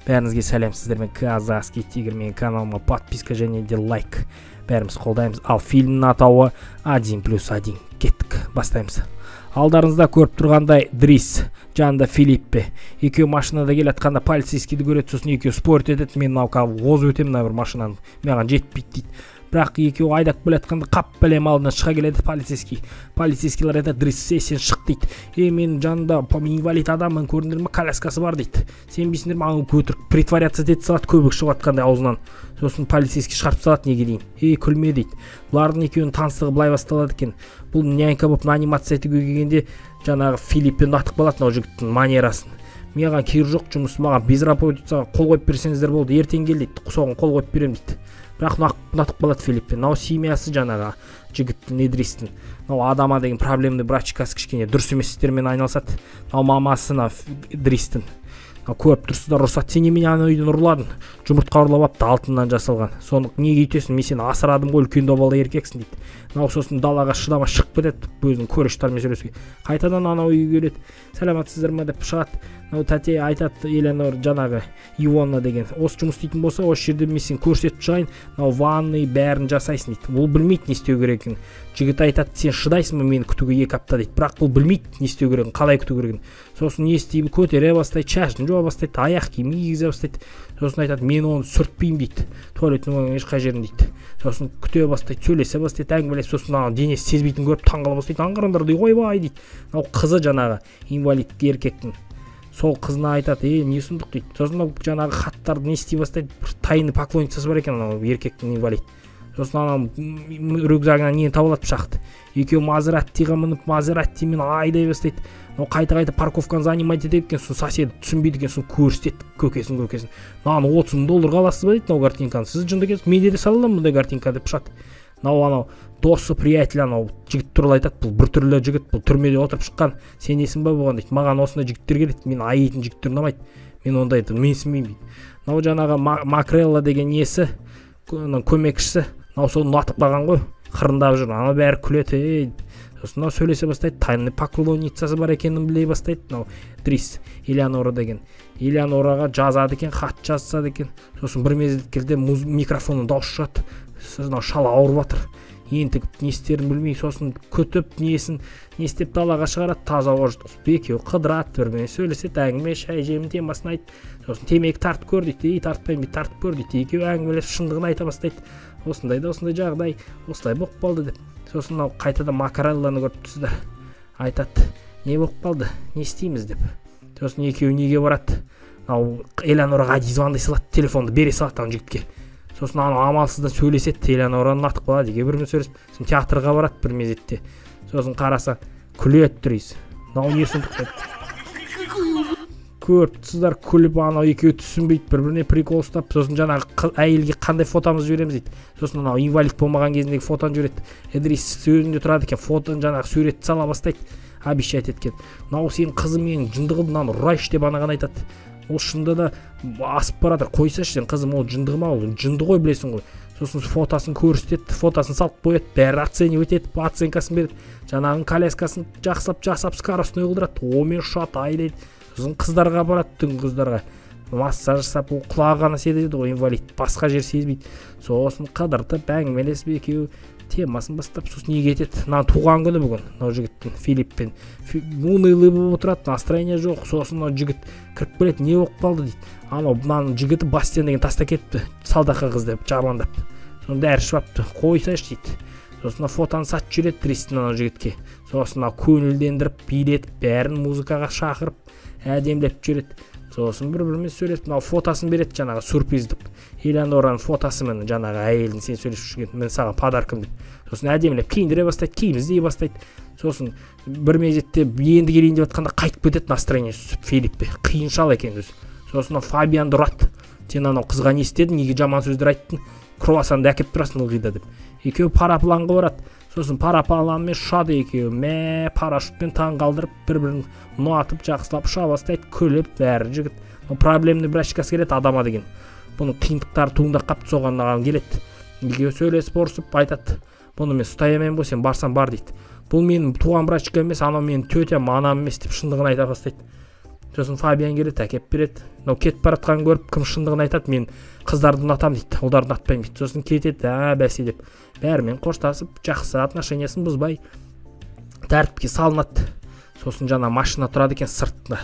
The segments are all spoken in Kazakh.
Бәріңізге сәлем, сіздермен Казахский Тигр, менің каналыма подписка және де лайк. Бәріміз қолдаймыз. Ал фильмнің атауы 1+1. Кеттік, бастаймыз. Алдарыңызда көріп тұрғандай Дрис, жанында Филиппе. Екеу машинада келатқанда полицейскийді көреді, сосын екеу спорт етеді. Мен оз өтемін бір машинаның, маған жетпейді дейді. Бірақ екеу айдап келатқанда қап бәлем алдынан шыға келеді полицейский. Полицейскийлер айтады, Дрис, сен шық дейді. Мен жанында инвалид адаммын, көрдіңдер ме, коляскасы бар дейді. Сенбейсіңдер ме, көтіріп притворяться деді салады, көбік шығып жатқандай аузынан. Сосын полицейский шығарып салады, неге дейін. Күлме дейді. Бұлардың екеуінің таныстығы былай басталады екен. Бұл нянька болып анимация етуге келгенде жаңағы Филиппен атық балатын ол жігіттің манерасын. Маған кері жоқ жұмыс, маған безработицаға қол қойып берсеңіздер болды, ертең кел дейді, соған қол қойып беремін дейді. Бірақ натық балады Филиппен. Нау семьясы жаңағы жігіттің, Идристің. Нау адама деген проблемді брачкасы кішкене дұрыс емес істермен айналысады. Нау мамасына Идристің. Көріп тұрсыздар, рұқсат, сен немене ана үйден ұрладың, жұмыртқа ұрлап апты, алтыннан жасалған. Соны неге үйтесің, мен сені асырадым ғой, үлкен добалда еркексің дейді. Нау сосын далаға шыдама шығып кетеді, өзінің көрештарымен сөйлесуге. Қайтадан ана үйге келеді. Сәлеметсіздер ме деп шығады. Нау тәте айтады, Эленор жаңағы Ивонна деген. Осы жұмыс істейтін болса, осы жерде мен сені көрсетіп шығайын, нау ванный бәрін жасайсың дейді. Бұл білмейді не істеу керегін. Жігіт айтады, сен шыдайсың ба мені күтуге 2 апта дейді. Бірақ бұл білмейді не істеу керегін, қалай күту керегін. Сосын не істейді, көтере бастайды, шашын жуа бастайды, аяқ киім кигізе бастайды. Сосын айтады, мен оны сүртпеймін дейді. Туалеттің ешқай жерін дейді. Сосын күте бастайды, сөйлесе бастайды, әңгімелесіп, сосын денесі сезбейтін көріп таңғала бастайды. Аңғарыңдар дейді, ойбай дейді. Мынау қызы жаңағы инвалид еркектің. Сол қызына айтады, не сұмдық дейді. Сосын жаңағы хаттарды не істей бастайды, тайны поклонницасы бар екен анау еркектің инвалид. Сосын анау рюкзагынан нені табылады пышақты. Екеу Мазераттиға мініп, Мазераттимен айдай бастайды. Қайта парковканы занимать етеді екен, сосын соседі түсінбейді екен, сосын көрсетеді көкесін. Маған $30 қаласыз ба дейді, мынау картинканы. Сіз жынды екенсіз, менде де салалам мұндай картинка деп пышады. Анау досы, приятель анау жігіт туралы айтады, бұл біртүрлі жігіт, бұл түрмеде отырып шыққан. Сенесің ба болған дейді. Маған осындай жігіттер келеді, мен айетін жігіттер ұнамайды. Мен ондай айтып, менсінбеймін дейді. Мынау жаңағы Макрелла деген несі, көмекшісі, мынау соны атып қалған ғой, қырындап жүр. Ана бәрі күледі. Сосын мынау сөйлесе бастайды, тайны поклонницасы бар екенін біле бастайды. Мынау Дрис, Элеонора деген. Элеонораға жазады екен, хат жазады екен. Сосын бір мезгілде микрофонның дауысы шығады. Сосын шала ауырып жатыр. Енді не істерін білмей, сосын күтіп несін, не істеп далаға шығарады, таза ауа жұтқызып, екеуі қыдырады, бірмен сөйлеседі, әңгіме, шай жемін темасын айтты. Сосын темекі тартып көр дейді, тартпаймын, тартып көр дейді. Екеуі әңгімелесіп шындығын айта бастайды. Осындай жағдай, осылай болып қалды деп. Сосын қайтадан Макарелланы көріп тұрсыздар. Айтады, не болып қалды, не істейміз деп. Сосын екеуі неге барады. Элеонораға звондай салады, телефонды бере салады ана жігітке. Сосын амалсыздан сөйлеседі, Элеонораны атып қалады, бірмен сөйлесіп, сосын театрға барады бір мезетте. Сосын қараса, күледі Дрис. Не сұмдық деп. Көріп тұрсыздар, күліп, екеуі түсінбейді, бір-біріне прикол ұстап, сосын жаңағы әйелге қандай фотомыз жібереміз дейді. Сосын инвалид болмаған кезіндегі фотоны жібереді. Дрис сөзінде тұрады екен, фотоны жаңағы суретті сала бастайды, обещать еткен. Сенің қызым менің жындығым, ұрайшы деп анаған айтады. Ол шында да асып барады, қойсашы сен қызым, ол жындығы ма, ол жынды ғой білесің ғой. Сосын фотосын көрсетеді, фотосын салып қояды, бәрі оценивать етіп, оценкасын береді. Жаңағын коляскасын жасап, скоростной қылдырады, омен ұшады, айдайды. Сосын қыздарға барады, түн қыздарға. Массаж жасап, ол құлағы ғана сезеді ғой, инвалид, басқа жер сезбейді. Сосын қыдыртып, әңгімелесіп екеуі темасын бастап, сосын неге кетеді. Туған күні бүгін, жігіттің Филиппен. Унылы болып отырады, настроение жоқ. Сосын жігіт кіріп келеді, не болып қалды дейді. Жігіті Бастен деген таста кетті, салдақы қыз деп жамандап. Сосын дәрі ішіп апты, қойсайшы дейді. Сосын фотоны сатып жүреді Дристің жігітке. Сосын көңілдендіріп, билетіп, бәрін музыкаға шақырып, әдемлеп жүреді. Сосын бір-бірімен сөйлесіп, фотосын береді жаңағы сюрприздіп. Элеонораның фотосымен жаңағы әйелдің сен сөйлесіп жүрген, мен саған подаркым деп. Сосын әдемлеп киіндіре бастайды, киім іздей бастайды. Сосын бір мезетте енді келейін деп жатқанда қайтып кетеді, настроение түсіп Филиппе. Қиын шал екен өзі. Сосын Фабианды ұрады. Сен қызға не істедің, неге жаман сөздер айттың? Круассанды әкеп тұрасың ылғида деп. Екеуі парапланға барады. Сосын парапланмен ұшады екеуі. Парашютпен таңғалдырып, бір-бірін ұнатып, жақсылап ұша бастайды, күліп, бәрі жігіт. Проблемный брачкасы келеді, адама деген. Бұның қиындықтары туындап қапты, соған келеді. Екеуі сөйлесіп, ұрсып айтады. Бұны мен ұстаймын ғой, сен барсам бар дейді. Бұл менің туған брачка емес, анау менің тетям, анам емес деп шындығын айта бастайды. Сосын Фабиан келеді, әкеп береді. Мынау кетіп бара жатқанын көріп, кім шындығын айтады, мен қыздарды ұнатамын дейді, ұлдарды ұнатпаймын дейді. Сосын кетеді, бәсе деп бәрімен қоштасып, жақсы отношениясын бұзбай тәртіпке салынады. Сосын жаңа машина тұрады екен сыртында,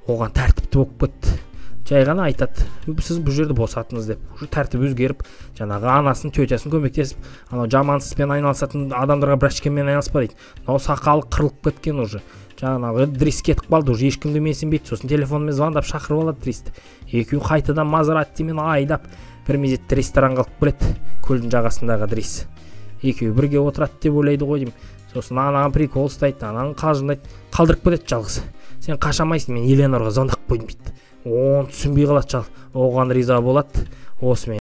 оған тәртіпті болып кетті. Жай ғана айтады, сіз бұл жерді босатыңыз деп. Уже тәртіп өзгеріп, жаңағы анасын, тетясын көмектесіп, анау жаман іспен айналысатын адамдарға брачкамен айналыспа дейді. Мынау сақалы қырылып кеткен уже. Жаңағы Дрис кетіп қалды, уже ешкімді менсінбейді. Сосын телефонмен звондап шақырып алады Дристі. Екеуі қайтадан Мазератимен айдап бір мезетте ресторанға алып келеді, көлдің жағасындағы Дрис. Екеуі бірге отырады деп ойлайды ғой деймін. Сосын анаған прикол ұстайды, анаған қалжыңдайды, қалдырып кетеді жалғыз. Сен қашамайсың, мен Еленорға звондап қойдым дейді. Оны түсінбей қалады шал. Оған риза болады. Осымен